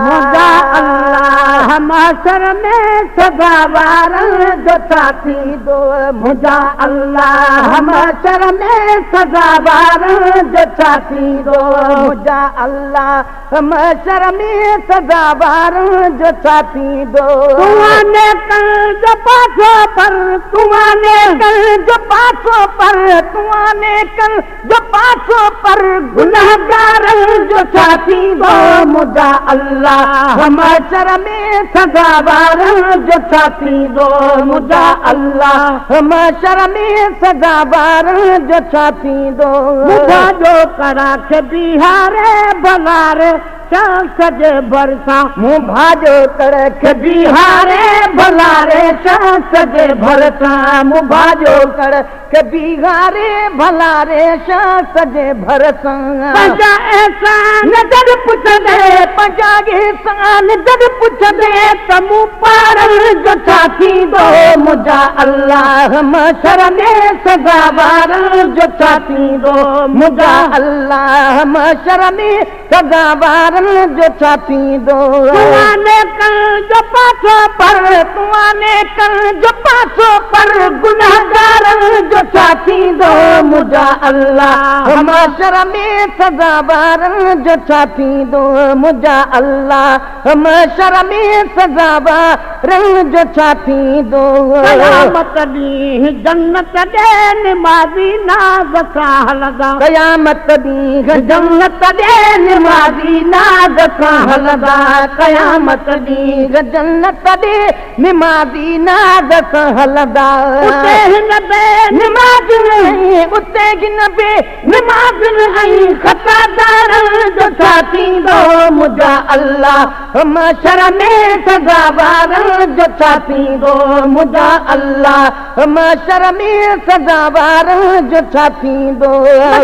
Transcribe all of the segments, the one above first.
मुंहिंजा अल्लाह माशर में सदावार जो छा थींदो मुंहिंजा अल्लाह माशर में सदावार जो छा थींदो मुंहिंजा अल्लाह माशर में सदावार जो छा थींदो तुमाने कल जो पासो पर तुमाने कल जो पासो पर तुमाने कल जो पासो पर गुनाहगार जो छा थींदो मुंहिंजा अल्लाह माशर में सदावार जो छा थींदो मुंहिंजा अल्लाह माशर में सदावार जो छा थींदो मुंहिंजा जो करा खे बिहारे भलारे सजे भरसा मूं भाॼो कड़क बिहारे भलारे सजे भरसा मूं भाॼो कड़क बिहारे भलारे सजे भरसा पंहिंजा एहसान जॾ पुछंदे पंहिंजा एहसान जॾ पुछंदे त मूं पारण जो छा थींदो मुंहिंजा अल्लाह माशर में सदावार जो छा थींदो मुंहिंजा अल्लाह माशर में सदावार जो छा थींदो तुमाने कल जो पासो पर तुमाने कल जो पासो पर गुनाहगार जो छा थींदो मुंहिंजा अल्लाह माशर में सदावार जो छा थींदो मुंहिंजा अल्लाह माशर में सदावार जो छा थींदो क़यामत ॾींहुं जन्नत ॾे निमाज़ी नाज़ सां हलंदा क़यामत ॾींहुं जन्नत ॾे निमाज़ी नाज़ सां हलंदा क़यामत ॾींहुं जन्नत ॾे निमाज़ी नाज़ सां हलंदा उते हिन बे निमाज़ नहीं उते हिन बे निमाज़ नहीं खतादार जो छा थींदो मुंहिंजा अल्लाह माशर में सदावार जो छा थींदो मुंहिंजा अल्लाह माशर में सदावार जो छा थींदो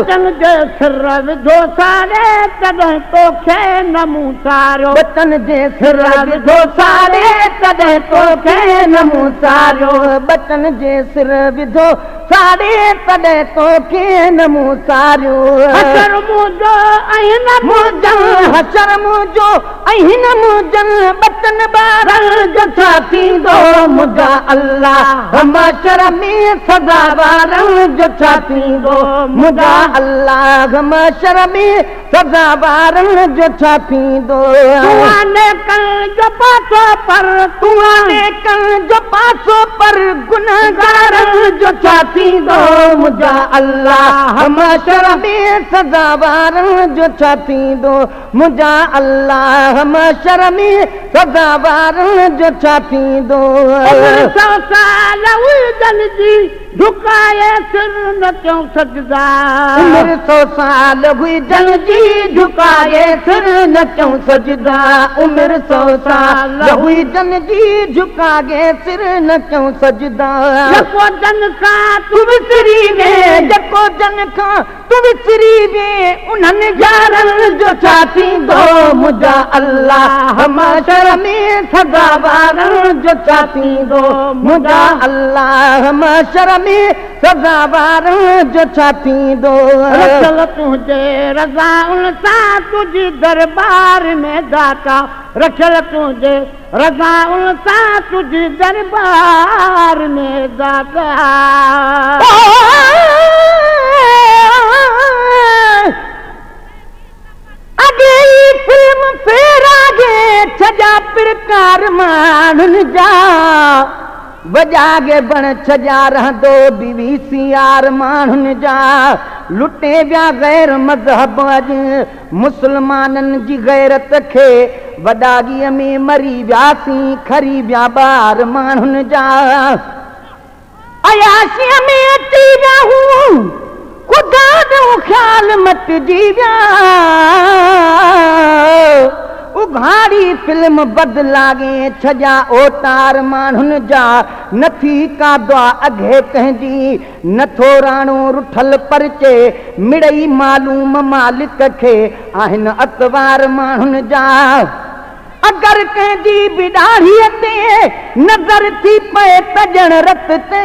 बचन जे सिर विधो सारे तॾहिं तोखे न मूं सारियो बचन जे सिर विधो सारे तॾहिं तोखे न मूं सारियो बचन जे सिर विधो सारे तॾहिं तोखे न मूं सारियो हशर मुंहिंजो ऐं न मुंहिंजो हशर मुंहिंजो ऐं न मुंहिंजो बचन ॿारनि जो छा थींदो मुंहिंजा अल्लाह माशर में सदावार जो छा थींदो मुंहिंजा अल्लाह माशर में सदावार जो छा थींदो तुमाने कल जो पासो पर तुमाने कल जो पासो पर गुनाहगार जो छा थींदो मुंहिंजा अल्लाह माशर में सदावार जो छा थींदो मुंहिंजा अल्लाह माशर में सदावार जो छा थींदो 100 साल हुजनि जी झुकाए सिर न क्यों सजदा 100 साल हुजनि जी झुकाए सिर न क्यों सजदा 100 साल हुजनि जी झुकाए सिर न क्यों सजदा जको जन खां तू विसरी वे जको जन खां तू विसरी वे उन्हनि यारनि जो छा थींदो मुंहिंजा अल्लाह माशर में सदावार जो छा थींदो मुंहिंजा अल्लाह माशर में सदावार जो छा थींदो रखियल तुंहिंजे रज़ाउनि सां तुंहिंजी दरबार में दाता रखियल तुंहिंजे रज़ाउनि सां तुंहिंजी दरबार में दाता अॻे फिल्म फेरागे छॼा पिरकार माण्हुनि जा वॼागे बण छॼा रहंदो BVCR माण्हुनि जा लुटे विया गैर मज़हब अॼु मुस्लमाननि जी गैरत खे वॾागीअ में मरी वियासीं खरी विया ॿार माण्हुनि जा अयाशीअ में अची विया हूं ख़ुदा जो ख़्याल मटिजी विया उघाड़ी फिल्म बदलागे छॼा ओतार माण्हुनि जा नथी का दुआ अघे कंहिंजी नथो राणो रुठल परचे मिड़ई मालूम मालिक खे आहिनि अतवार माण्हुनि जा अगर कंहिंजी बि ॾाढ़ीअ ते नज़र थी पए तजण रत ते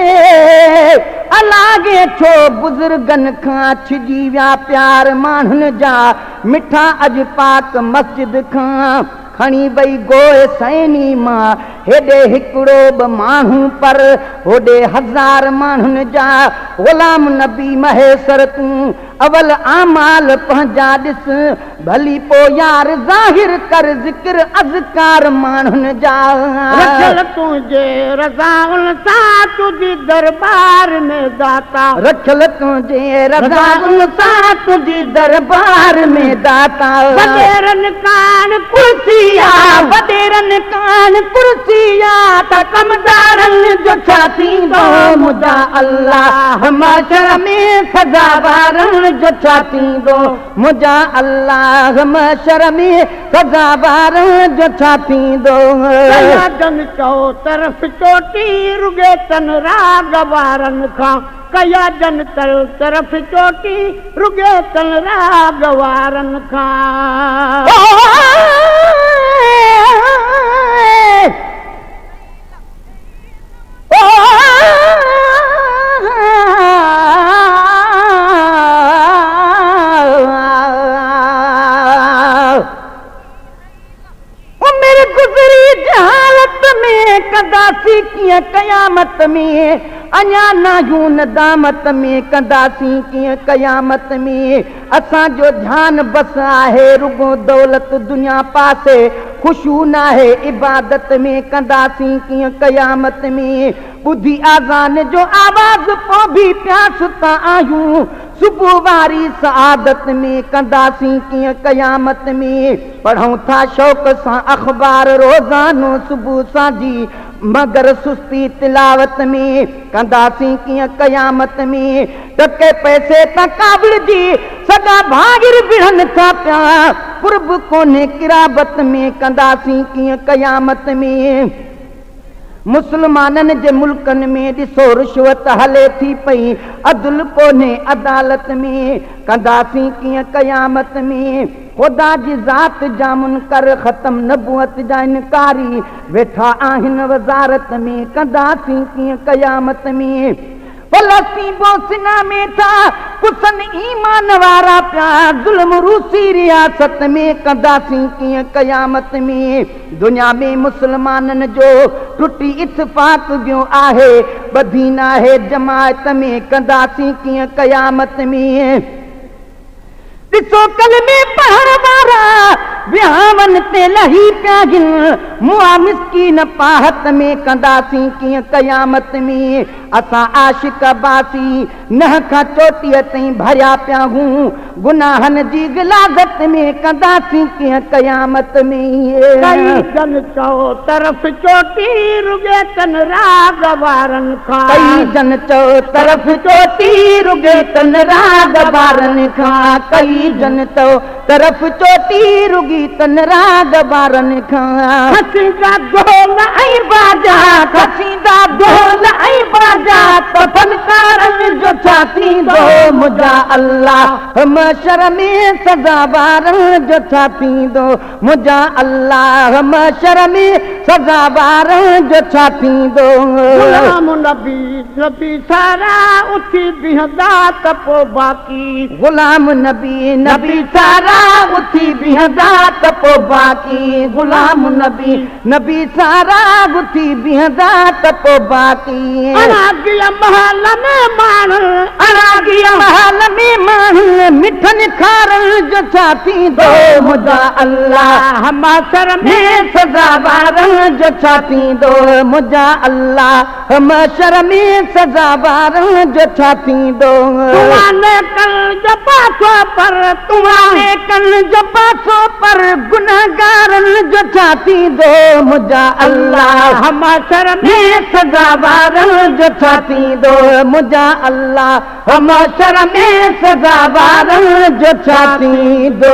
अलागे छो बुज़ुर्गनि खां छिजी विया प्यार माण्हुनि जा मिठा अॼु पाक मस्जिद खां खणी वई गोए सैनी मां हेॾे हिकिड़ो बि माण्हू पर होॾे हज़ार माण्हुनि जा ग़ुलाम नबी महेसर तूं अवल आमाल पंहिंजा ॾिस भली पोइ यार ज़ाहिर कर ज़िक्र अज़कार माण्हुनि जा रखियल तुंहिंजे रज़ाउनि सां तुंहिंजी दरबार में दाता रखियल तुंहिंजे रज़ाउनि सां तुंहिंजी दरबार में दाता वॾेरनि कान कुर्सिया वॾेरनि कान कुर्सिया त कमदारनि जो छा थींदो मुंहिंजा अल्लाह महशर में सज़ावारनि जो छा थींदो मुंहिंजा अल्लाह महशर में सज़ावारनि जो छा थींदो जन चओ तरफ़ चोटी रुगे तन राग वारनि खां कया जन तरफ़ चोटी रुगे तन राग वारनि खां कंदासीं कीअं क़यामत में अञा नायूं नदामत में कंदासीं कीअं क़यामत में असांजो ध्यानु बसि आहे रुगो दौलत दुनिया पासे ख़ुशू न आहे इबादत में कंदासीं कीअं क़यामत में ॿुधी आज़ान जो आवाज़ पोइ बि प्यासता आहियूं सुबुह वारी सआदत में कंदासीं कीअं क़यामत में पढ़ूं था शौक़ सां अख़बार रोज़ानो सुबुह सांझी मगर सुस्ती तिलावत में कंदासीं कीअं क़यामत में टके पैसे त काबिल जी सदा भागिर बिढ़नि था पिया कुर्ब कोन्हे किराबत में कंदासीं कीअं क़यामत में मुस्लमाननि जे मुल्कनि में ॾिसो रिश्वत हले थी पई अदल कोन्हे अदालत में कंदासीं कीअं क़यामत में ख़ुदा जी ज़ात जा मुनकर ख़तम नबूअत जा इनकारी वेठा आहिनि वज़ारत में कंदासीं कीअं क़यामत में फलस्तीन बोसिना में था कुसन ईमान वारा पिया ज़ुल्म रूसी रियासत में कंदासीं कीअं क़यामत में दुनिया में मुस्लमाननि जो टुटी इत्तफ़ाक़ वियो आहे ॿधी न आहे जमायत में कंदासीं कीअं क़यामत में ॾिसो कलमे पढ़ण वारा विहावन ते लही पिया आहिनि मुआ मिस्कीन पाहत में कंदासीं कीअं क़यामत में असां आशिक बासी नह खां चोटीअ ताईं भरिया पिया हूं गुनाहनि जी गिलाज़त में कंदासीं कीअं क़यामत में कई जन चओ तरफ़ चोटी रुगे तन राग वारनि खां कई जन चओ तरफ़ चोटी रुगे तन राग वारनि खां कई जन चओ तरफ़ चोटी रुगी तन राग वारनि खां खसींदा ढोल ऐं बाजा खसींदा ढोल ऐं बाजा त फनकारनि जो छा थींदो मुंहिंजा अल्लाह महशर में सज़ावारनि जो छा थींदो मुंहिंजा अल्लाह महशर में सज़ावारनि जो छा थींदो ग़ुलाम नबी नबी सारा उथी बीहंदा त पोइ बाक़ी ग़ुलाम नबी नबी सारा उथी बीहंदा त पोइ बाक़ी ग़ुलाम नबी नबी सारा उथी बीहंदा त पोइ बाक़ी अरागीअ महल में माण्हू अरागीअ महल में माण्हू मिठनि खारनि जो छा थींदो मुंहिंजा अल्लाह महशर में सज़ावारनि जो छा थींदो मुंहिंजा अल्लाह महशर में सज़ावारनि जो छा थींदो कल जो पासो पर गुनाहगारनि जो छा थींदो मुंहिंजा अल्लाह महशर में सज़ावारनि जो छा थींदो मुंहिंजा अल्लाह महशर में सज़ावारनि जो छा थींदो